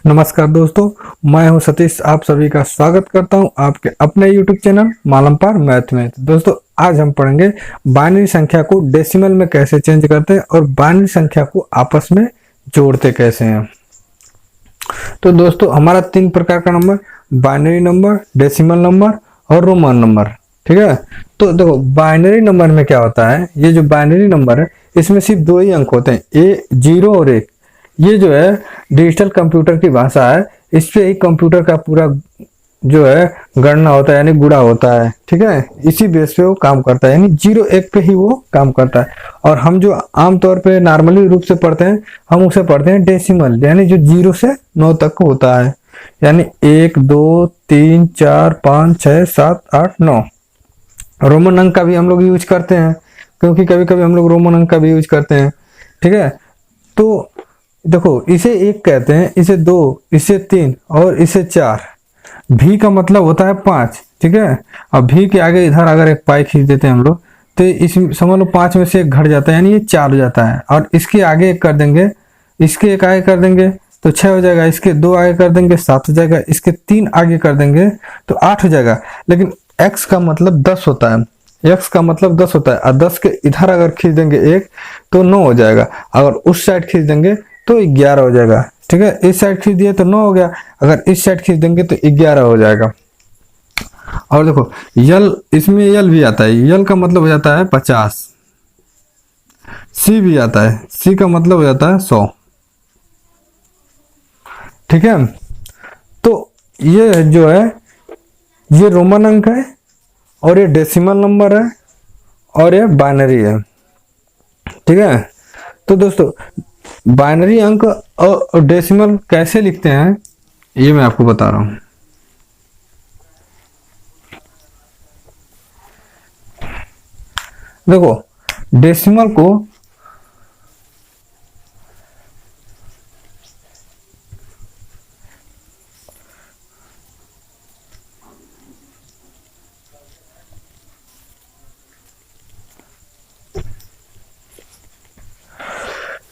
नमस्कार दोस्तों, मैं हूं सतीश। आप सभी का स्वागत करता हूं आपके अपने YouTube चैनल मालमपार मैथ में। दोस्तों, आज हम पढ़ेंगे बाइनरी संख्या को डेसिमल में कैसे चेंज करते हैं और बाइनरी संख्या को आपस में जोड़ते कैसे हैं। तो दोस्तों, हमारा 3 प्रकार का number, binary number, decimal number और रोमन नंबर, ठीक है। तो देखो, बाइनरी नंबर में क्या होता है, ये जो बाइनरी नंबर है इसमें सिर्फ 2 ही अंक होते हैं, 0 और 1। ये जो है डिजिटल कंप्यूटर की भाषा है, इस पे ही कंप्यूटर का पूरा जो है गणना होता है, यानी गुणा होता है, ठीक है। इसी बेस पे वो काम करता है, यानी 0 1 पे ही वो काम करता है। और हम जो आमतौर पे नॉर्मली रूप से पढ़ते हैं, हम उसे पढ़ते हैं डेसिमल, यानी जो 0 से 9 तक होता है, यानी 1 2 3 4 5 6 7 8 9। रोमन अंक का भी हम लोग यूज करते हैं, क्योंकि कभी कभी हम लोग रोमन अंक का भी यूज करते हैं, ठीक है। तो देखो, इसे 1 कहते हैं, इसे 2, इसे 3 और इसे 4। भी का मतलब होता है 5, ठीक है। अब भी के आगे इधर अगर एक पाई खींच देते हैं हम लोग, तो इस समझ लो 5 में से 1 घट जाता है, यानी ये 4 हो जाता है। और इसके आगे 1 कर देंगे, इसके 1 आगे कर देंगे तो 6 हो जाएगा, इसके 2 आगे कर देंगे 7 हो जाएगा, इसके 3 आगे कर देंगे तो 8 हो जाएगा। लेकिन x का मतलब 10 होता है, x का मतलब 10 होता है। और 10 के इधर अगर खींच देंगे 1 तो 9 हो जाएगा, अगर उस साइड खींच देंगे तो 11 हो जाएगा, ठीक है। इस साइड खींच दिए तो 9 हो गया, अगर इस साइड खींच देंगे तो 11 हो जाएगा। और देखो, यल, इसमें यल भी आता है, यल का मतलब हो जाता है 50। सी भी आता है, सी का मतलब हो जाता है 100, ठीक है। तो ये जो है ये रोमन अंक है, और ये डेसिमल नंबर है, और ये बाइनरी है, ठीक है। तो दोस्तों, बाइनरी अंक और डेसिमल कैसे लिखते हैं ये मैं आपको बता रहा हूं। देखो, डेसिमल को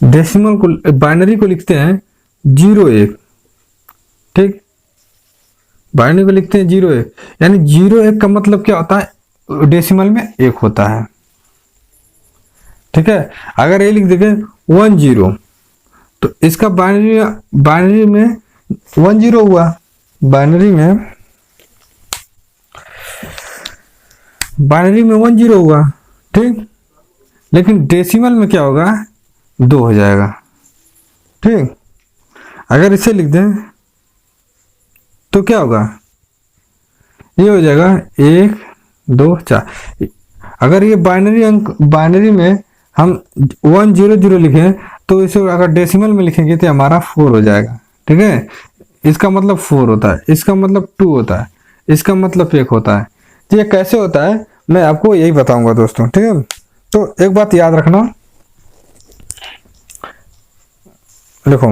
बाइनरी को लिखते हैं 0 1, ठीक। बाइनरी को लिखते हैं 0 1, यानी 0 1 का मतलब क्या होता है, डेसिमल में 1 होता है, ठीक है। अगर ये लिख देंगे 1 0 तो इसका बाइनरी में 1 0 हुआ, बाइनरी में 1 0 हुआ, ठीक। लेकिन डेसिमल में क्या होगा, 2 हो जाएगा, ठीक। अगर इसे लिख दें तो क्या होगा, ये हो जाएगा 1 2 4। अगर ये बाइनरी अंक, बाइनरी में हम 1 0 0 लिखें तो इसे अगर डेसिमल में लिखेंगे तो हमारा 4 हो जाएगा, ठीक है। इसका मतलब 4 होता है, इसका मतलब 2 होता है, इसका मतलब 1 होता है। तो ये कैसे होता है मैं आपको यही बताऊंगा दोस्तों, ठीक है। तो एक बात याद रखना, देखो,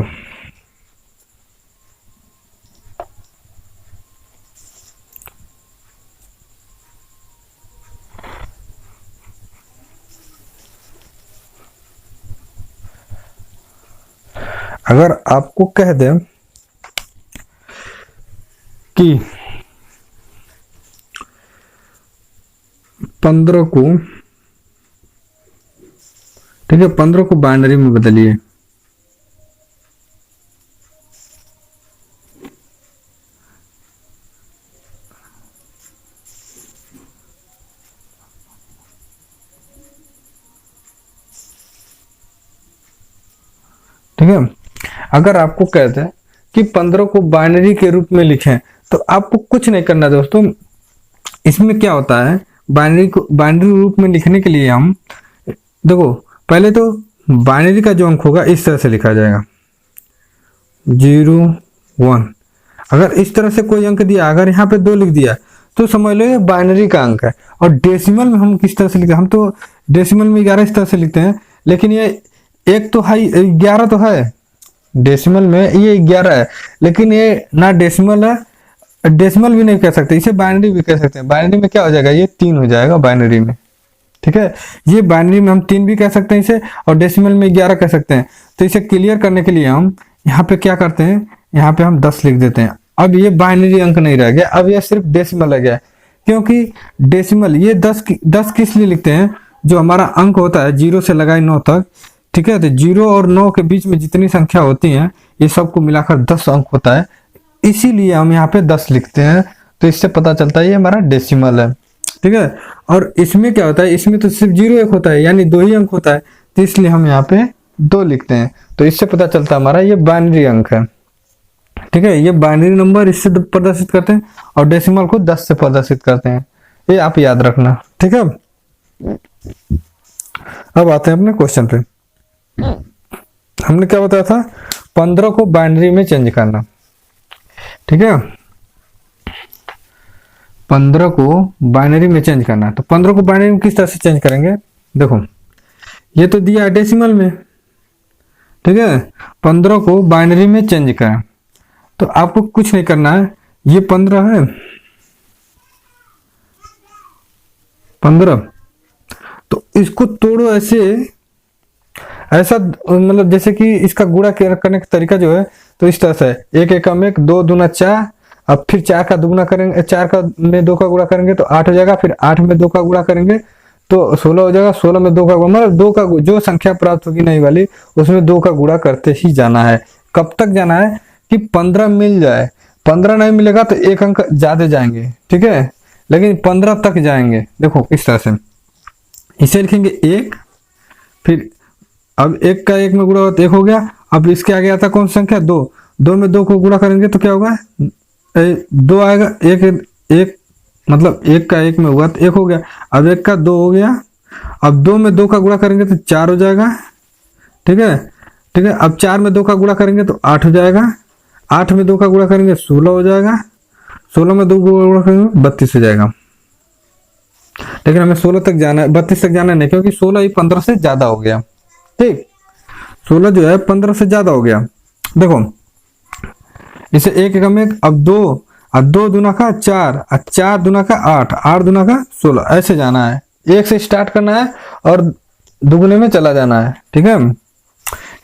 अगर आपको कह दें कि 15 को, ठीक है, 15 को बाइनरी में बदलिए, ठीक है। अगर आपको कहते हैं कि 15 को बाइनरी के रूप में लिखें तो आपको कुछ नहीं करना दोस्तों। इसमें क्या होता है, बाइनरी को बाइनरी रूप में लिखने के लिए हम, देखो, पहले तो बाइनरी का जो अंक होगा इस तरह से लिखा जाएगा 0 1। अगर इस तरह से कोई अंक दिया, अगर यहाँ पे 2 लिख दिया तो समझ लो ये बाइनरी का अंक है। और डेसिमल में हम किस तरह से लिखते हैं, हम तो डेसिमल में 11 इस तरह से लिखते हैं, लेकिन ये एक तो है, 11 तो है डेसिमल में, ये 11 है, लेकिन ये ना डेसिमल है, डेसिमल भी नहीं कह सकते, इसे बाइनरी भी कह सकते हैं। बाइनरी में क्या हो जाएगा, ये 3 हो जाएगा बाइनरी में, ठीक है। ये बाइनरी में हम 3 भी कह सकते हैं इसे, और डेसिमल में 11 कह सकते हैं। तो इसे क्लियर करने के लिए हम यहाँ पे क्या करते हैं, यहाँ पे हम 10 लिख देते हैं। अब ये बाइनरी अंक नहीं रह गया, अब ये सिर्फ डेसिमल रह गया, क्योंकि डेसिमल ये 10 किस लिए लिखते हैं, जो हमारा अंक होता है 0 से लगाए 9 तक, ठीक है, तो 0 और 9 के बीच में जितनी संख्या होती है ये सबको मिलाकर 10 अंक होता है, इसीलिए हम यहाँ पे 10 लिखते हैं। तो इससे पता चलता है ये हमारा डेसिमल है, ठीक है। और इसमें क्या होता है, इसमें तो सिर्फ 0 1 होता है, यानी 2 ही अंक होता है, तो इसलिए हम यहाँ पे 2 लिखते हैं। तो इससे पता चलता है हमारा ये बाइनरी अंक है, ठीक है। ये बाइनरी नंबर इससे प्रदर्शित करते हैं और डेसिमल को 10 से प्रदर्शित करते हैं, ये आप याद रखना, ठीक है। अब आते हैं अपने क्वेश्चन पे। हमने क्या बताया था, 15 को बाइनरी में चेंज करना, ठीक है, 15 को बाइनरी में चेंज करना। तो 15 को बाइनरी में किस तरह से चेंज करेंगे, देखो ये तो दिया है डेसिमल में, ठीक है, 15 को बाइनरी में चेंज करें तो आपको कुछ नहीं करना है, ये 15 है, 15, तो इसको तोड़ो ऐसा मतलब जैसे कि इसका गुणा करने का तरीका जो है तो इस तरह से, 1 एकम 1, 2 दूना 4, अब फिर 4 का दुगुना करेंगे, 4 का में 2 का गुणा करेंगे तो 8 हो जाएगा, फिर 8 में 2 का गुणा करेंगे तो 16 हो जाएगा, 16 में 2 का गुणा, मतलब 2 का जो संख्या प्राप्त होगी नई वाली उसमें 2 का गुणा करते ही जाना है। कब तक जाना है कि 15 मिल जाए, 15 नहीं मिलेगा तो 1 अंक ज्यादा जाएंगे, ठीक है, लेकिन 15 तक जाएंगे। देखो इस तरह से इसे लिखेंगे 1, फिर अब 1 का 1 में गुणा होगा तो 1 हो गया, अब इसके आगे आता कौन सी संख्या, 2, 2 में 2 को गुणा करेंगे तो क्या होगा, 2 आएगा, 1 मतलब 1 का 1 में हुआ तो 1 हो गया, अब 1 का 2 हो गया, अब 2 में 2 का गुणा करेंगे तो 4 हो जाएगा, ठीक है, ठीक है, अब 4 में 2 का गुणा करेंगे तो 8 हो जाएगा, 8 में 2 का गुणा करेंगे 16 हो जाएगा, 16 में 2 का गुणा करेंगे 32 हो जाएगा। लेकिन हमें 16 तक जाना है, 32 तक जाना नहीं, क्योंकि 16 ही 15 से ज्यादा हो गया, ठीक, 16 जो है 15 से ज्यादा हो गया। देखो इसे 1 एकम 1, अब 2, अब 2 दूना का 4, और 4 दूना का 8, 8 दूना का 16, ऐसे जाना है, 1 से स्टार्ट करना है और दुगुने में चला जाना है, ठीक है,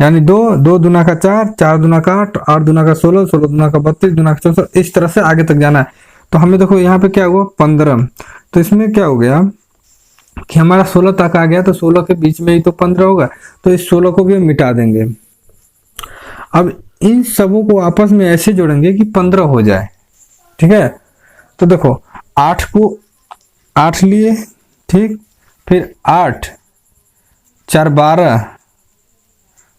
यानी 2, 2 दूना का 4, 4 दूना का 8, 8 दूना का 16, 16 दूना का 32, दूना का 64, इस तरह से आगे तक जाना है। तो हमें देखो यहाँ पे क्या हुआ 15, तो इसमें क्या हो गया कि हमारा 16 तक आ गया, तो 16 के बीच में ही तो 15 होगा, तो इस 16 को भी हम मिटा देंगे। अब इन सबों को आपस में ऐसे जोड़ेंगे कि 15 हो जाए, ठीक है। तो देखो 8 को 8 लिए, ठीक, फिर 8 4 12,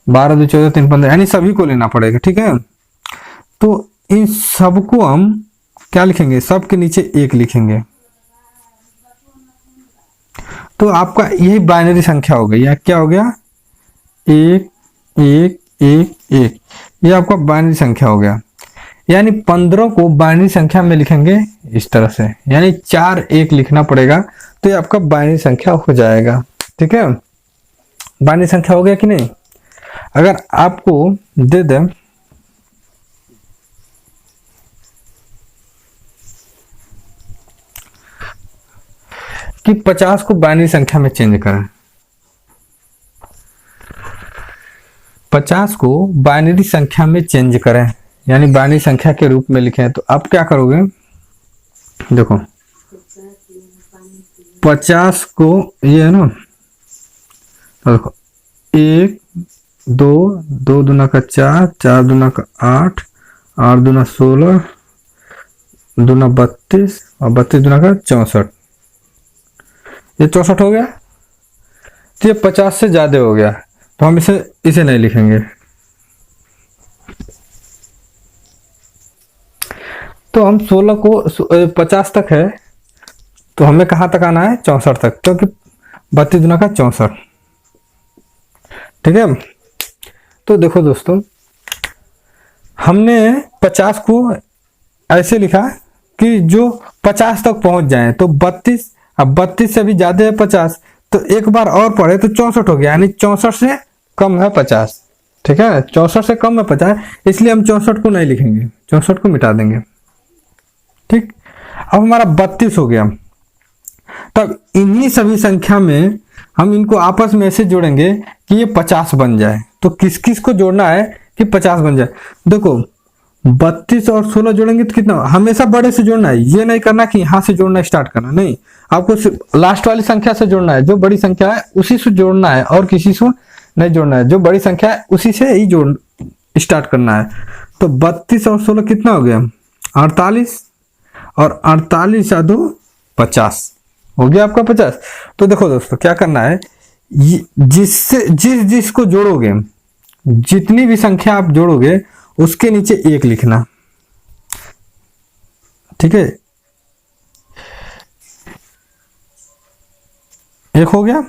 12 2 14 3 15, यानी सभी को लेना पड़ेगा, ठीक है। तो इन सबको हम क्या लिखेंगे, सब के नीचे 1 लिखेंगे, तो आपका यही बाइनरी संख्या हो गई, या क्या हो गया 1 1 1 1, ये आपका बाइनरी संख्या हो गया। यानी 15 को बाइनरी संख्या में लिखेंगे इस तरह से, यानी 4 1 लिखना पड़ेगा, तो ये आपका बाइनरी संख्या हो जाएगा, ठीक है। बाइनरी संख्या हो गया कि नहीं। अगर आपको दे दें कि 50 को बाइनरी संख्या में चेंज करें, 50 को बाइनरी संख्या में चेंज करें, यानी बाइनरी संख्या के रूप में लिखें, तो आप क्या करोगे, देखो 50 को ये है ना, तो देखो 1 2 2 दूना का 4, 4 दूना का 8, 8 दूना 16, दूना 32 और 32 दूना का 64, ये 64 हो गया, तो ये 50 से ज्यादा हो गया, तो हम इसे नहीं लिखेंगे। तो हम 16 को 50 तक है, तो हमें कहां तक आना है 64 तक, क्योंकि 32 दूना का 64, ठीक है। तो देखो दोस्तों, हमने 50 को ऐसे लिखा कि जो 50 तक पहुंच जाए, तो 32, अब 32 से भी ज्यादा है 50, तो एक बार और पढ़े तो 64 हो गया, यानी 64 से कम है 50, ठीक है, 64 से कम है 50, इसलिए हम 64 को नहीं लिखेंगे, 64 को मिटा देंगे, ठीक। अब हमारा 32 हो गया, तब इन्हीं सभी संख्या में हम इनको आपस में ऐसे जोड़ेंगे कि ये 50 बन जाए। तो किस किस को जोड़ना है कि 50 बन जाए, देखो 32 और 16 जोड़ेंगे तो कितना, हमेशा बड़े से जोड़ना है, ये नहीं करना कि यहाँ से जोड़ना स्टार्ट करना, नहीं, आपको सिर्फ लास्ट वाली संख्या से जोड़ना है, जो बड़ी संख्या है उसी से जोड़ना है और किसी से नहीं जोड़ना है, जो बड़ी संख्या है उसी से ही जोड़ स्टार्ट करना है। तो 32 और 16 कितना हो गया, 48, और 48 या 2 50, हो गया आपका 50। तो देखो दोस्तों क्या करना है, जिससे जिसको जोड़ोगे, जितनी भी संख्या आप जोड़ोगे उसके नीचे 1 लिखना, ठीक है, 1 हो गया।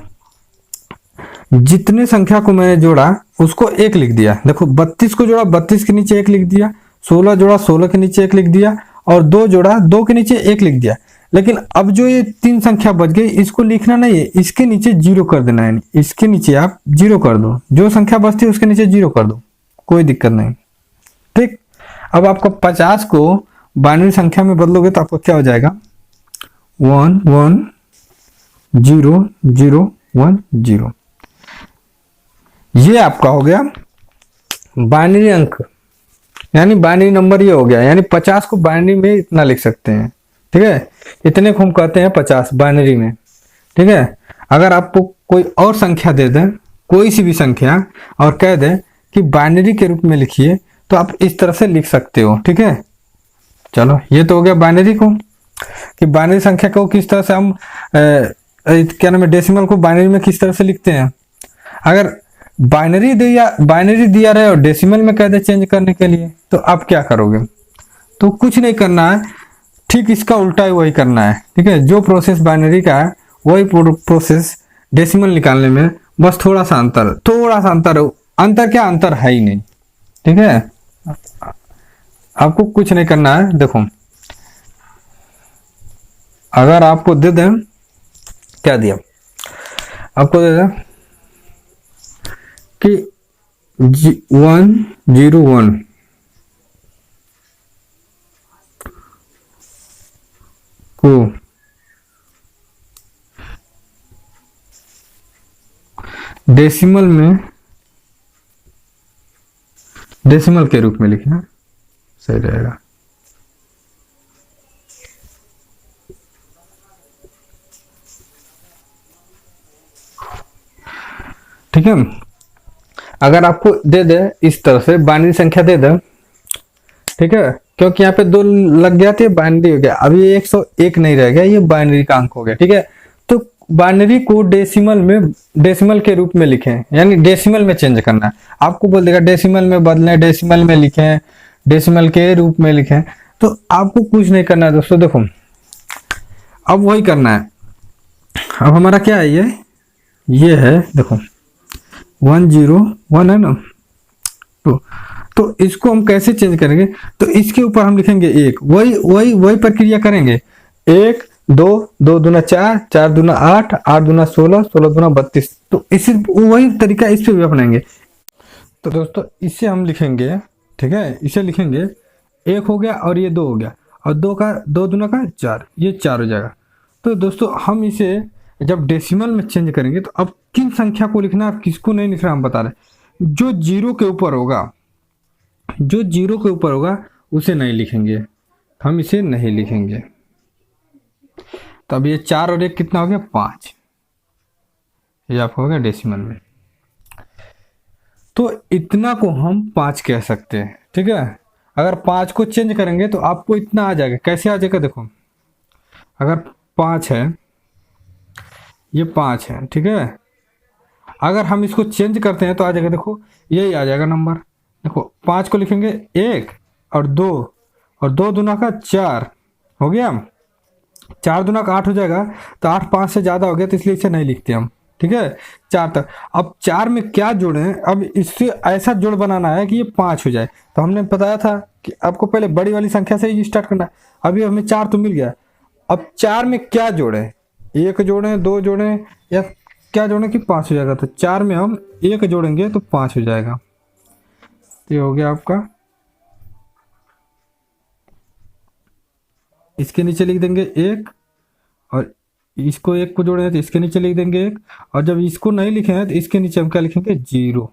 जितने संख्या को मैंने जोड़ा उसको 1 लिख दिया, देखो 32 को जोड़ा 32 के नीचे 1 लिख दिया, 16 जोड़ा 16 के नीचे 1 लिख दिया, और 2 जोड़ा 2 के नीचे 1 लिख दिया। लेकिन अब जो ये 3 संख्या बच गई इसको लिखना नहीं है, इसके नीचे 0 कर देना है, इसके नीचे आप 0 कर दो, जो संख्या बचती है उसके नीचे 0 कर दो, कोई दिक्कत नहीं, ठीक। अब आपको 50 को बाइनरी संख्या में बदलोगे तो आपको क्या हो जाएगा, 1 1 0 0 1 0, ये आपका हो गया बाइनरी अंक, यानी बाइनरी नंबर ये हो गया। यानी 50 को बाइनरी में इतना लिख सकते हैं, ठीक है, इतने को हम कहते हैं 50 बाइनरी में, ठीक है। अगर आपको कोई और संख्या दे दें, कोई सी भी संख्या, और कह दें कि बाइनरी के रूप में लिखिए, तो आप इस तरह से लिख सकते हो, ठीक है। चलो ये तो हो गया बाइनरी को, कि बाइनरी संख्या को किस तरह से हम क्या नाम है, डेसिमल को बाइनरी में किस तरह से लिखते हैं। अगर बाइनरी दिया रहे और डेसिमल में कह दे चेंज करने के लिए, तो आप क्या करोगे, तो कुछ नहीं करना है, ठीक इसका उल्टा ही वही करना है, ठीक है। जो प्रोसेस बाइनरी का है वही प्रोसेस डेसिमल निकालने में, बस थोड़ा सा अंतर, अंतर क्या, अंतर है ही नहीं, ठीक है। आपको कुछ नहीं करना है। देखो अगर आपको दे दें, क्या दिया आपको, दे दें कि 1 0 1 को डेसिमल के रूप में लिखना सही रहेगा, ठीक है। अगर आपको दे दे इस तरह से बाइनरी संख्या दे दे, ठीक है, क्योंकि यहाँ पे 2 लग गया तो बाइनरी हो गया, अभी 101 नहीं रह गया, ये बाइनरी का अंक हो गया, ठीक है। तो बाइनरी को डेसिमल के रूप में लिखें, यानी डेसिमल में चेंज करना है। आपको बोल देगा डेसिमल में बदलें, डेसिमल में लिखें, डेसिमल के रूप में लिखें, तो आपको कुछ नहीं करना है दोस्तों। देखो अब वही करना है। अब हमारा क्या है, ये है, देखो 1 0 1 है ना, तो इसको हम कैसे चेंज करेंगे, तो इसके ऊपर हम लिखेंगे 1, वही प्रक्रिया करेंगे, 1 2 2 दूना 4 4 दूना 8 8 दूना 16 16 दूना 32, तो इसी वही तरीका इस पे भी अपनाएंगे। तो दोस्तों इसे हम लिखेंगे, ठीक है, इसे लिखेंगे 1 हो गया और ये 2 हो गया, और 2 दूना का 4, ये 4 हो जाएगा। तो दोस्तों हम इसे जब डेसिमल में चेंज करेंगे तो अब किन संख्या को लिखना है, किसको नहीं लिखना, हम बता रहे। जो 0 के ऊपर होगा उसे नहीं लिखेंगे, हम इसे नहीं लिखेंगे। तब ये 4 और 1 कितना हो गया, 5, ये आपको हो गया डेसिमल में। तो इतना को हम 5 कह सकते हैं, ठीक है। अगर 5 को चेंज करेंगे तो आपको इतना आ जाएगा, कैसे आ जाएगा, देखो अगर 5 है, ये 5 है, ठीक है। अगर हम इसको चेंज करते हैं तो आ जाएगा, देखो यही आ जाएगा नंबर। देखो 5 को लिखेंगे 1 और 2, और 2 दूना का 4 हो गया, 4 दूना का 8 हो जाएगा, तो 8 5 से ज़्यादा हो गया, तो इसलिए इसे नहीं लिखते हम, ठीक है। 4 तक, अब 4 में क्या जोड़ें, अब इससे ऐसा जोड़ बनाना है कि ये 5 हो जाए। तो हमने बताया था कि आपको पहले बड़ी वाली संख्या से ही स्टार्ट करना है। अभी हमें 4 तो मिल गया, अब 4 में क्या जोड़ें, 1 जोड़ें, 2 जोड़ें, या क्या जोड़ें कि 5 हो जाएगा। तो 4 में हम 1 जोड़ेंगे तो 5 हो जाएगा। तो ये हो गया आपका, इसके नीचे लिख देंगे 1, और इसको 1 को जोड़ेंगे तो इसके नीचे लिख देंगे 1, और जब इसको नहीं लिखेंगे तो इसके नीचे हम क्या लिखेंगे 0।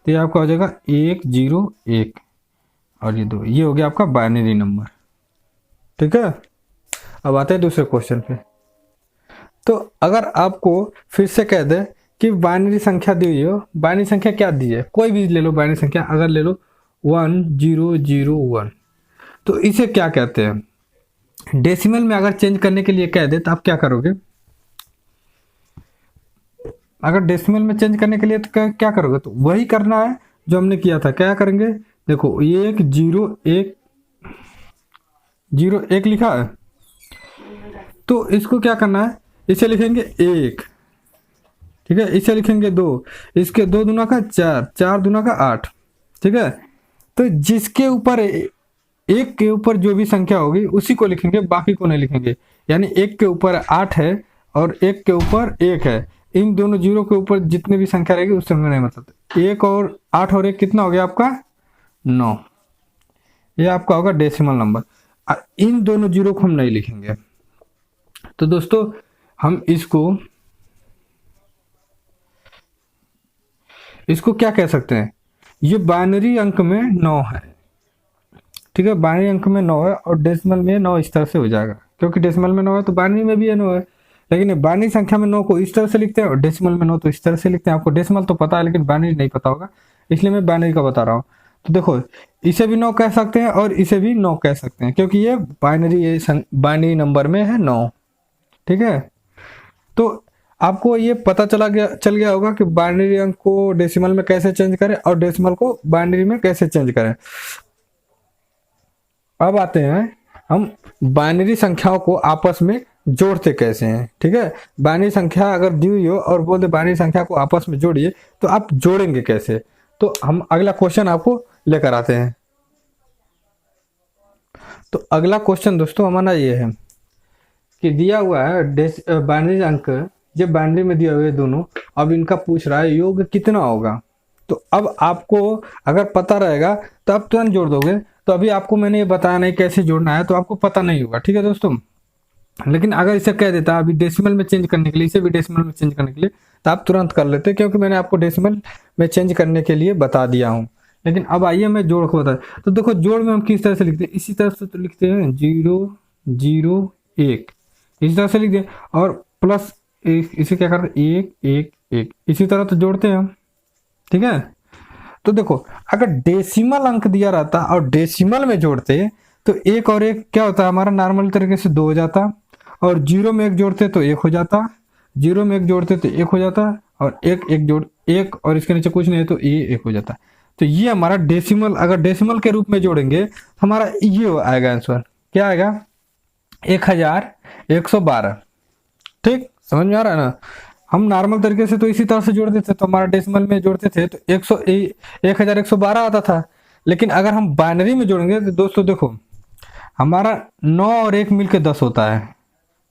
तो ये आपका हो जाएगा 1 0 1, और ये 2, ये हो गया आपका बाइनरी नंबर। ठीक है, अब आते हैं दूसरे क्वेश्चन पे। तो अगर आपको फिर से कह दे कि बाइनरी संख्या दी हुई हो, बाइनरी संख्या क्या दी है, कोई भी ले लो बाइनरी संख्या, अगर ले लो 1001, तो इसे क्या कहते हैं। डेसिमल में अगर चेंज करने के लिए कह दे तो आप क्या करोगे। अगर डेसिमल में चेंज करने के लिए तो क्या करोगे, तो वही करना है जो हमने किया था। क्या करेंगे, देखो 101 लिखा है, तो इसको क्या करना है, इसे लिखेंगे 1, ठीक है, इसे लिखेंगे 2, इसके 2 दूना का 4, 4 दूना का 8। ठीक है, तो जिसके ऊपर एक के ऊपर जो भी संख्या होगी उसी को लिखेंगे, बाकी को नहीं लिखेंगे। यानी 1 के ऊपर 8 है और 1 के ऊपर 1 है, इन दोनों जीरो के ऊपर जितनी भी संख्या रहेगी उससे नहीं मतलब। 1 और 8 और 1 कितना हो गया आपका 9, ये आपका होगा डेसिमल नंबर। इन दोनों जीरो को हम नहीं लिखेंगे। तो दोस्तों हम इसको क्या कह सकते हैं, ये बाइनरी अंक में 9 है। ठीक है, बाइनरी अंक में 9 है और डेसिमल में 9 इस तरह से हो जाएगा, क्योंकि डेसिमल में 9 है तो बाइनरी में भी 9 है। लेकिन बाइनरी संख्या में 9 को इस तरह से लिखते हैं और डेसिमल में 9 तो इस तरह से लिखते हैं। आपको डेसिमल तो पता है लेकिन बाइनरी नहीं पता होगा, इसलिए मैं बाइनरी का बता रहा हूँ। तो देखो इसे भी 9 कह सकते हैं और इसे भी 9 कह सकते हैं, क्योंकि ये बाइनरी नंबर में है 9। ठीक है, तो आपको ये पता चल गया होगा कि बाइनरी अंक को डेसिमल में कैसे चेंज करें और डेसिमल को बाइनरी में कैसे चेंज करें। अब आते हैं हम बाइनरी संख्याओं को आपस में जोड़ते कैसे हैं। ठीक है, बाइनरी संख्या अगर दी हुई हो और बोलते बाइनरी संख्या को आपस में जोड़िए, तो आप जोड़ेंगे कैसे। तो हम अगला क्वेश्चन आपको लेकर आते हैं। तो अगला क्वेश्चन दोस्तों हमारा ये है कि दिया हुआ है बाइनरी अंक, जब बाइनरी में दिया हुआ है दोनों, अब इनका पूछ रहा है योग कितना होगा। तो अब आपको अगर पता रहेगा तो आप तुरंत जोड़ दोगे। तो अभी आपको मैंने ये बताया नहीं कैसे जोड़ना है, तो आपको पता नहीं होगा। ठीक है दोस्तों, लेकिन अगर इसे कह देता अभी डेसिमल में चेंज करने के लिए, इसे भी डेसिमल में चेंज करने के लिए, तो आप तुरंत कर लेते, क्योंकि मैंने आपको डेसिमल में चेंज करने के लिए बता दिया हूँ। लेकिन अब आइए मैं जोड़ को बता। तो देखो जोड़ में हम किस तरह से लिखते हैं, इसी तरह से तो लिखते हैं 0 0 1, इसी तरह से लिखते हैं, और प्लस इसे क्या करते हैं 1 1 1, इसी तरह तो जोड़ते हैं हम। ठीक है, तो देखो अगर डेसिमल अंक दिया रहता और डेसिमल में जोड़ते तो 1 और 1 क्या होता है हमारा नॉर्मल तरीके से 2 हो जाता, और 0 में 1 जोड़ते तो 1 हो जाता, 0 में 1 जोड़ते तो 1 हो जाता, और 1 1 जोड़ 1 और इसके नीचे कुछ नहीं है तो ये 1 हो जाता। तो ये हमारा डेसिमल, अगर डेसिमल के रूप में जोड़ेंगे तो हमारा ये आएगा आंसर, क्या आएगा 1112। ठीक, समझ में आ रहा है ना। हम नॉर्मल तरीके से तो इसी तरह से जोड़ते थे, तो हमारा डेसिमल में जोड़ते थे तो 1112 आता था। लेकिन अगर हम बाइनरी में जोड़ेंगे तो दोस्तों देखो हमारा 9 और 1 मिलके 10 होता है।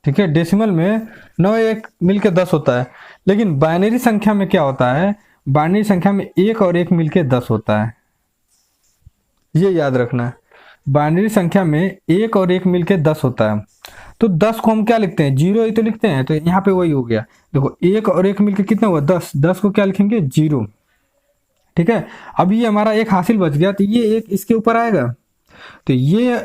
ठीक है, डेसिमल में 9 1 मिलके 10 होता है, लेकिन बाइनरी संख्या में क्या होता है, बाइनरी संख्या में 1 और 1 मिलके 10 होता है। ये याद रखना, बाइनरी संख्या में 1 और 1 मिलके 10 होता है। तो 10 को हम क्या लिखते हैं, 0 ही तो लिखते हैं, तो यहाँ पे वही हो गया। देखो 1 और 1 मिलके कितना हुआ 10, 10 को क्या लिखेंगे 0। ठीक है, अब ये हमारा एक हासिल बच गया, तो ये एक इसके ऊपर आएगा, तो ये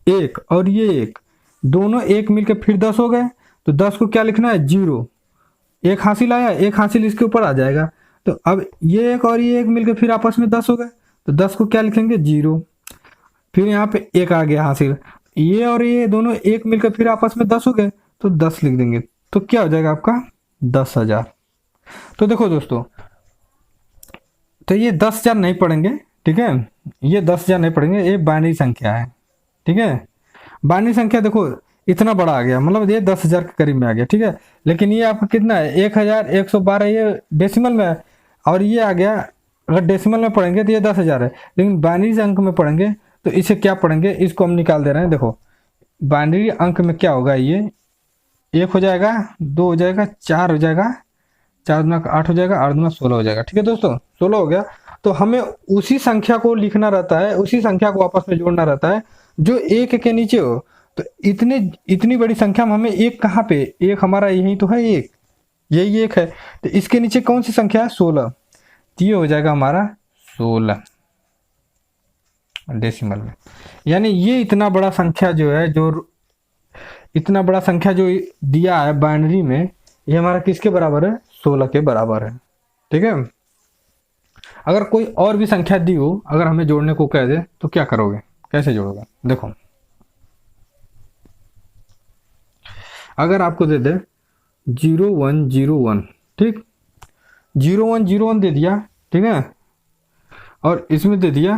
1 और ये 1 दोनों 1 मिलके फिर 10 हो गए, तो 10 को क्या लिखना है 0, एक हासिल आया, एक हासिल इसके ऊपर आ जाएगा। तो अब ये 1 और ये 1 मिलके फिर आपस में 10 हो गए, तो 10 को क्या लिखेंगे 0, फिर यहाँ पे 1 आ गया हासिल, ये और ये दोनों 1 मिलकर फिर आपस में 10 हो गए, तो 10 लिख देंगे, तो क्या हो जाएगा आपका 10,000। तो देखो दोस्तों, तो ये 10,000 नहीं पढ़ेंगे। ठीक है, ये 10,000 नहीं पढ़ेंगे, ये बाइनरी संख्या है। ठीक है, बाइनरी संख्या देखो इतना बड़ा आ गया, मतलब ये 10,000 के करीब में आ गया। ठीक है, लेकिन ये आपका कितना है 1112, ये डेसिमल में है, और ये आ गया, अगर डेसिमल में पढ़ेंगे तो ये 10,000 है, लेकिन बाइनरी अंक में पढ़ेंगे तो इसे क्या पढ़ेंगे, इसको हम निकाल दे रहे हैं। देखो बाइनरी अंक में क्या होगा, ये 1 हो जाएगा, 2 हो जाएगा, 4 हो जाएगा, 4 दूना 8 हो जाएगा, 8 दूना 16 हो जाएगा। ठीक है दोस्तों, 16 हो गया। तो हमें उसी संख्या को लिखना रहता है, उसी संख्या को आपस में जोड़ना रहता है जो 1 के नीचे हो। तो इतनी बड़ी संख्या में हमें 1 कहाँ पे, 1 हमारा यही तो है, 1 यही 1 है, तो इसके नीचे कौन सी संख्या है 16, तो ये हो जाएगा हमारा 16। डेसिमल में। यानी ये इतना बड़ा संख्या जो है, जो इतना बड़ा संख्या जो दिया है बाइनरी में, ये हमारा किसके बराबर है? 16 के बराबर है। ठीक है। अगर कोई और भी संख्या दी हो, अगर हमें जोड़ने को कह दे तो क्या करोगे, कैसे जोड़ोगे? देखो, अगर आपको दे दे 0101, ठीक, 0101 दे दिया, ठीक है, और इसमें दे दिया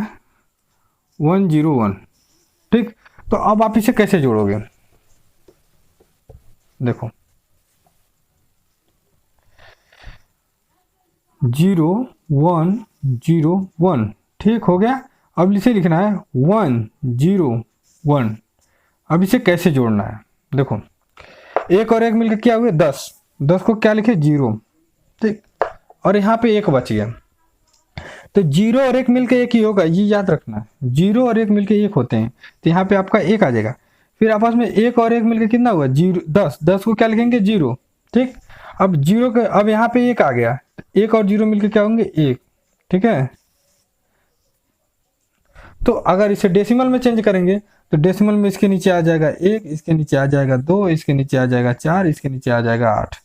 101, ठीक, तो अब आप इसे कैसे जोड़ोगे? देखो 0101, ठीक हो गया। अब इसे लिखना है 101। अब इसे कैसे जोड़ना है? देखो, एक और एक मिलकर क्या हुए? 10। 10 को क्या लिखे? 0, ठीक, और यहाँ पे एक बच गया, तो 0 और 1 मिलकर एक ही होगा, ये याद रखना। 0 और 1 मिलकर 1 होते हैं, तो यहाँ पे आपका 1 आ जाएगा। फिर आपस में 1 और 1 मिलकर कितना हुआ? 0, 10। 10 को क्या लिखेंगे? 0, ठीक। अब 0 के, अब यहाँ पे 1 आ गया, 1 और 0 मिलकर क्या होंगे? 1, ठीक है। तो अगर इसे डेसिमल में चेंज करेंगे तो डेसिमल में इसके नीचे आ जाएगा 1, इसके नीचे आ जाएगा 2, इसके नीचे आ जाएगा 4, इसके नीचे आ जाएगा 8।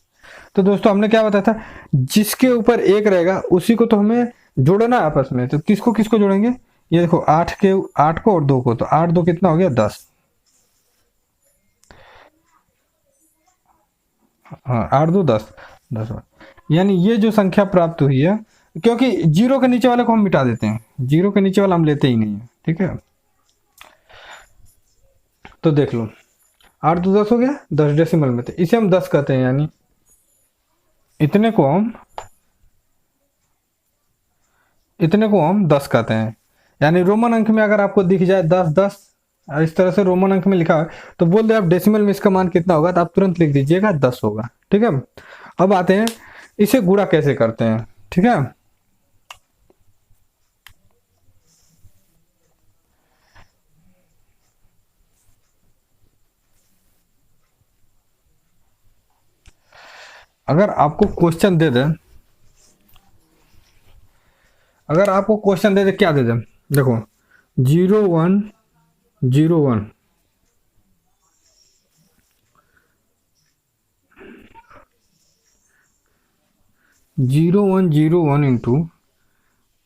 तो दोस्तों हमने क्या बताया था, जिसके ऊपर 1 रहेगा उसी को तो हमें जोड़ना है आपस में। तो किसको किसको जोड़ेंगे? ये देखो 8 को और 2 को, तो 8 2 कितना हो गया? 10। हाँ, 8 2 10, 10। यानी ये जो संख्या प्राप्त हुई है, क्योंकि 0 के नीचे वाले को हम मिटा देते हैं, 0 के नीचे वाला हम लेते ही नहीं है, ठीक है। तो देख लो, 8 2 10 हो गया, 10 डेसिमल में, तो इसे हम 10 कहते हैं। यानी इतने को हम 10 कहते हैं। यानी रोमन अंक में अगर आपको दिख जाए 10 10 इस तरह से रोमन अंक में लिखा है, तो बोल दे आप डेसिमल में इसका मान कितना होगा, तो आप तुरंत लिख दीजिएगा 10 होगा, ठीक है। अब आते हैं इसे गुणा कैसे करते हैं, ठीक है। अगर आपको क्वेश्चन दे दे, क्या दे दे? देखो 0101, 0101 इंटू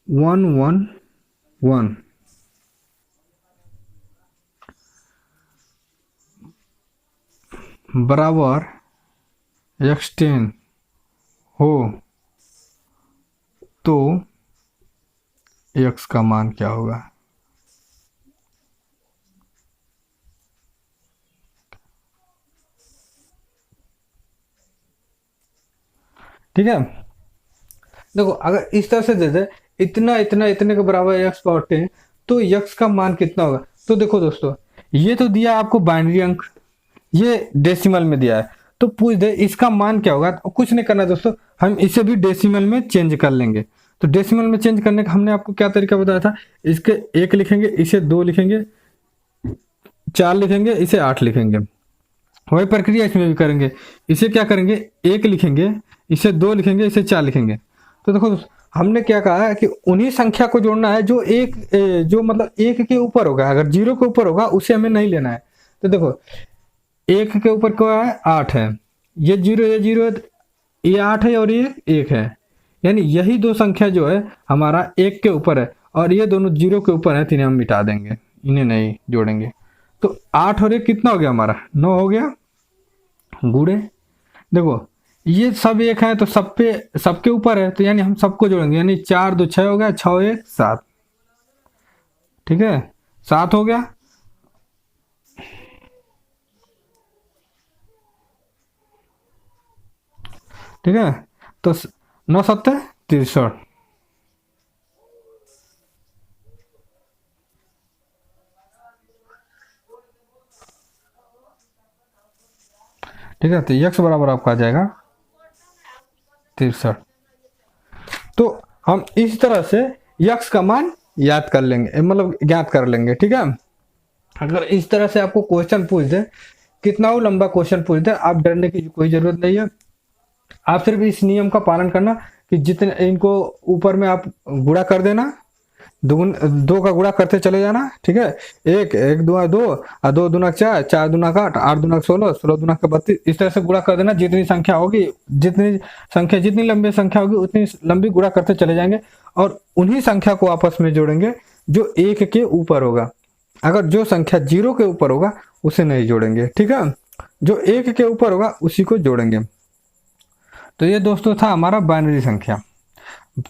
111 बराबर x10 हो तो x का मान क्या होगा? ठीक है। देखो अगर इस तरह से दे दे इतना इतना इतने के बराबर x पावर 10, तो x का मान कितना होगा? तो देखो दोस्तों, ये तो दिया आपको बाइनरी अंक, ये डेसिमल में दिया है, तो पूछ दे इसका मान क्या होगा? तो कुछ नहीं करना दोस्तों, हम इसे भी डेसिमल में चेंज कर लेंगे। तो डेसिमल में चेंज करने का हमने आपको क्या तरीका बताया था, इसके 1 लिखेंगे, इसे 2 लिखेंगे, 4 लिखेंगे, इसे 8 लिखेंगे। वही प्रक्रिया इसमें भी करेंगे। इसे क्या करेंगे? 1 लिखेंगे, इसे 2 लिखेंगे, इसे 4 लिखेंगे। तो देखो हमने क्या कहा है कि उन्हीं संख्या को जोड़ना है जो जो मतलब 1 के ऊपर होगा। अगर 0 के ऊपर होगा उसे हमें नहीं लेना है। तो देखो 1 के ऊपर क्या है? 8 है, ये 0 है, ये 8 है और ये 1 है। यानी यही दो संख्या जो है हमारा 1 के ऊपर है और ये दोनों 0 के ऊपर है, तो इन्हें हम मिटा देंगे, इन्हें नहीं जोड़ेंगे। तो 8 और 1 कितना हो गया हमारा? 9 हो गया। गुड़े देखो ये सब 1 है तो सबके ऊपर है, तो यानी हम सबको जोड़ेंगे। यानी 4 2 6 हो गया, 6 1 7, ठीक है, 7 हो गया। ठीक है, तो 9 7 63। ठीक है, तो x बराबर आपका आ जाएगा 63। तो हम इस तरह से x का मान याद कर लेंगे, मतलब ज्ञात कर लेंगे। ठीक है, अगर इस तरह से आपको क्वेश्चन पूछ दे, कितना वो लंबा क्वेश्चन पूछ दे, आप डरने की कोई जरूरत नहीं है। आप सिर्फ इस नियम का पालन करना कि जितने इनको ऊपर में आप गुणा कर देना, दुगुन 2 का गुणा करते चले जाना, ठीक है। एक एक दुआ 2 और 2 दूना 4, 4 दूना का 8, 8 दूना 16, 16 दूना का 32, इस तरह से गुणा कर देना। जितनी संख्या होगी, जितनी लंबी संख्या होगी उतनी लंबी गुणा करते चले जाएंगे और उन्हीं संख्या को आपस में जोड़ेंगे जो 1 के ऊपर होगा। अगर जो संख्या 0 के ऊपर होगा उसे नहीं जोड़ेंगे, ठीक है। जो 1 के ऊपर होगा उसी को जोड़ेंगे। तो ये दोस्तों था हमारा बाइनरी संख्या।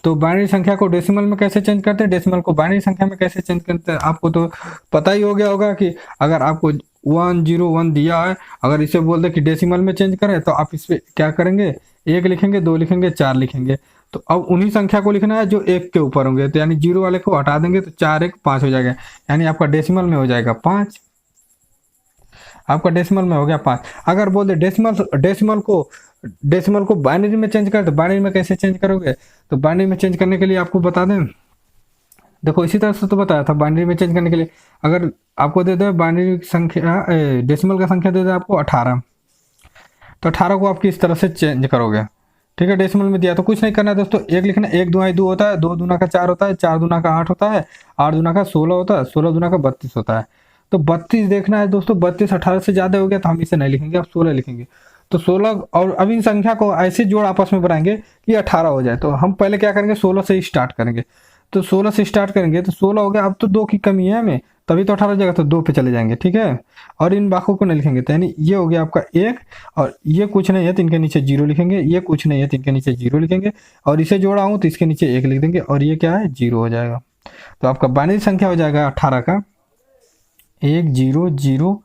तो बाइनरी संख्या को डेसिमल में कैसे चेंज करते हैं, डेसिमल को बाइनरी संख्या में कैसे चेंज करते हैं, आपको तो पता ही हो गया होगा कि अगर आपको 101 दिया है, अगर इसे बोल दे कि डेसिमल में चेंज करें तो आप इस पे क्या करेंगे, 1 लिखेंगे, 2 लिखेंगे, 4 लिखेंगे। तो अब उन्हीं संख्या को लिखना है जो 1 के ऊपर होंगे, तो यानी 0 वाले को हटा देंगे तो 4 1 5 हो जाएगा, यानी आपका डेसिमल में हो जाएगा 5। आपका डेसिमल में हो गया 5। अगर बोल दे डेसिमल को बाइनरी में चेंज कर, तो बाइनरी में कैसे चेंज करोगे, तो बाइनरी में चेंज करने के लिए आपको बता दें, देखो इसी तरह से तो बताया था। बाइनरी में चेंज करने के लिए अगर आपको दे दे बाइनरी संख्या, डेसिमल का संख्या दे दे आपको 18, तो 18 को आप किस तरह से चेंज करोगे, ठीक है। डेसिमल में दिया तो कुछ नहीं करना है दोस्तों, 1 लिखना, 1 दूना 2 होता है, 2 दूना का 4 होता है, 4 दूना का 8 होता है, 8 दूना का 16 होता है, 16 दूना का 32 होता है। तो 32 देखना है दोस्तों, 32 18 से ज्यादा हो गया तो हम इसे नहीं लिखेंगे, अब 16 लिखेंगे। तो 16 और अब इन संख्या को ऐसे जोड़ आपस में बनाएंगे कि 18 हो जाए। तो हम पहले क्या करेंगे, 16 से ही स्टार्ट करेंगे। तो 16 से स्टार्ट करेंगे तो 16 हो गया, अब तो 2 की कमी है हमें, तभी तो 18 हो जाएगा, तो 2 पे चले जाएंगे, ठीक है। और इन बाकों को नहीं लिखेंगे, तो यानी ये हो गया आपका 1, और ये कुछ नहीं है तो इनके नीचे 0 लिखेंगे, ये कुछ नहीं है तो इनके नीचे 0 लिखेंगे, और इसे जोड़ा हूं तो इसके नीचे 1 लिख देंगे, और ये क्या है, 0 हो जाएगा। तो आपका बाइनरी संख्या हो जाएगा 18 का 1 0 0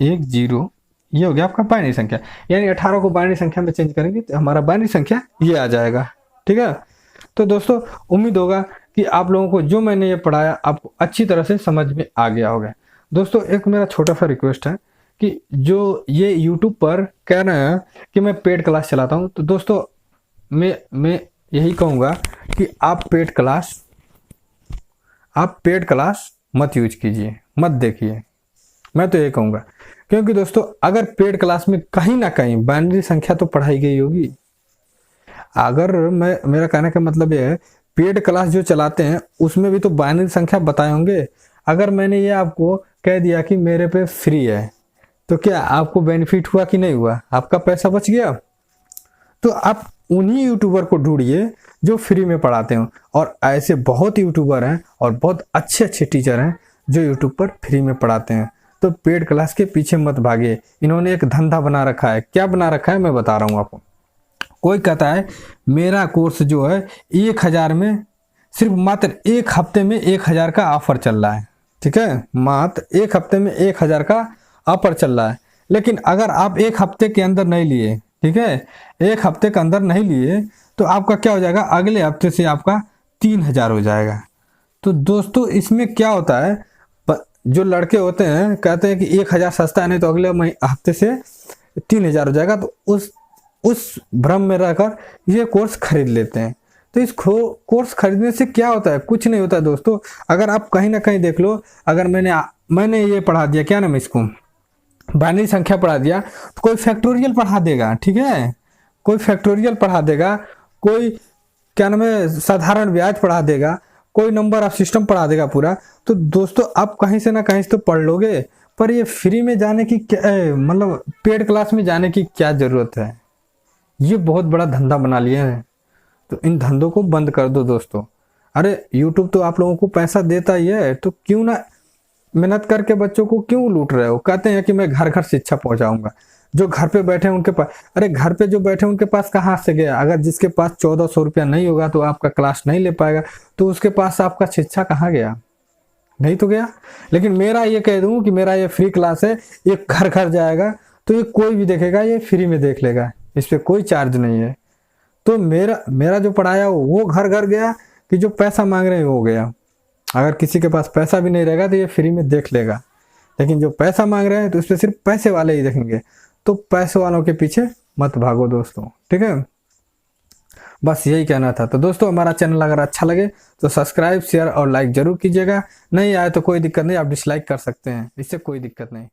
1 0, ये हो गया आपका बाइनरी संख्या। यानी 18 को बाइनरी संख्या में चेंज करेंगे तो हमारा बाइनरी संख्या ये आ जाएगा, ठीक है। तो दोस्तों उम्मीद होगा कि आप लोगों को जो मैंने ये पढ़ाया आपको अच्छी तरह से समझ में आ गया होगा। दोस्तों एक मेरा छोटा सा रिक्वेस्ट है कि जो ये YouTube पर कह रहे हैं कि मैं पेड क्लास चलाता हूँ, तो दोस्तों मैं यही कहूँगा कि आप पेड क्लास मत यूज कीजिए, मत देखिए, मैं तो ये कहूँगा। क्योंकि दोस्तों अगर पेड क्लास में कहीं ना कहीं बाइनरी संख्या तो पढ़ाई गई होगी। अगर मेरा कहने का मतलब ये है, पेड क्लास जो चलाते हैं उसमें भी तो बाइनरी संख्या बताए होंगे। अगर मैंने ये आपको कह दिया कि मेरे पे फ्री है, तो क्या आपको बेनिफिट हुआ कि नहीं हुआ, आपका पैसा बच गया। तो आप उन्हीं यूट्यूबर को ढूंढिए जो फ्री में पढ़ाते हो, और ऐसे बहुत यूट्यूबर हैं और बहुत अच्छे अच्छे टीचर हैं जो यूट्यूब पर फ्री में पढ़ाते हैं। तो पेड क्लास के पीछे मत भागिए, इन्होंने एक धंधा बना रखा है। क्या बना रखा है मैं बता रहा हूँ आपको। कोई कहता है मेरा कोर्स जो है 1000 में, सिर्फ मात्र 1 हफ्ते में 1000 का ऑफर चल रहा है, ठीक है। मात्र 1 हफ्ते में 1000 का ऑफर चल रहा है। लेकिन अगर आप 1 हफ्ते के अंदर नहीं लिए, ठीक है, 1 हफ्ते के अंदर नहीं लिए, तो आपका क्या हो जाएगा, अगले हफ्ते से आपका 3000 हो जाएगा। तो दोस्तों इसमें क्या होता है, जो लड़के होते हैं कहते हैं कि 1000 सस्ता है, नहीं तो अगले हफ्ते से 3000 हो जाएगा, तो उस भ्रम में रहकर ये कोर्स खरीद लेते हैं। तो इस कोर्स खरीदने से क्या होता है, कुछ नहीं होता है दोस्तों। अगर आप कहीं ना कहीं देख लो, अगर मैंने ये पढ़ा दिया, क्या नाम है इसको, बाइनरी संख्या पढ़ा दिया, तो कोई फैक्टोरियल पढ़ा देगा, ठीक है, कोई फैक्टोरियल पढ़ा देगा, कोई क्या नाम है साधारण ब्याज पढ़ा देगा, कोई नंबर ऑफ सिस्टम पढ़ा देगा पूरा। तो दोस्तों आप कहीं से ना कहीं से तो पढ़ लोगे, पर ये फ्री में जाने की क्या, मतलब पेड क्लास में जाने की क्या जरूरत है। ये बहुत बड़ा धंधा बना लिए हैं, तो इन धंधों को बंद कर दो दोस्तों। अरे YouTube तो आप लोगों को पैसा देता ही है, तो क्यों ना मेहनत करके बच्चों को क्यों लूट रहे हो। कहते हैं कि मैं घर घर शिक्षा पहुंचाऊंगा, जो घर पे बैठे हैं उनके पास, अरे घर पे जो बैठे उनके पास कहाँ से गया। अगर जिसके पास 1400 रुपया नहीं होगा तो आपका क्लास नहीं ले पाएगा, तो उसके पास आपका शिक्षा कहाँ गया, नहीं तो गया। लेकिन मेरा ये कह दूं कि मेरा ये फ्री क्लास है, ये घर घर जाएगा, तो ये कोई भी देखेगा, ये फ्री में देख लेगा, इस पर कोई चार्ज नहीं है। तो मेरा जो पढ़ाया वो घर घर गया, कि जो पैसा मांग रहे हैं वो गया। अगर किसी के पास पैसा भी नहीं रहेगा तो ये फ्री में देख लेगा, लेकिन जो पैसा मांग रहे हैं तो उस पर सिर्फ पैसे वाले ही देखेंगे। तो पैसे वालों के पीछे मत भागो दोस्तों, ठीक है। बस यही कहना था। तो दोस्तों हमारा चैनल अगर अच्छा लगे तो सब्सक्राइब, शेयर और लाइक जरूर कीजिएगा। नहीं आए तो कोई दिक्कत नहीं, आप डिसलाइक कर सकते हैं, इससे कोई दिक्कत नहीं।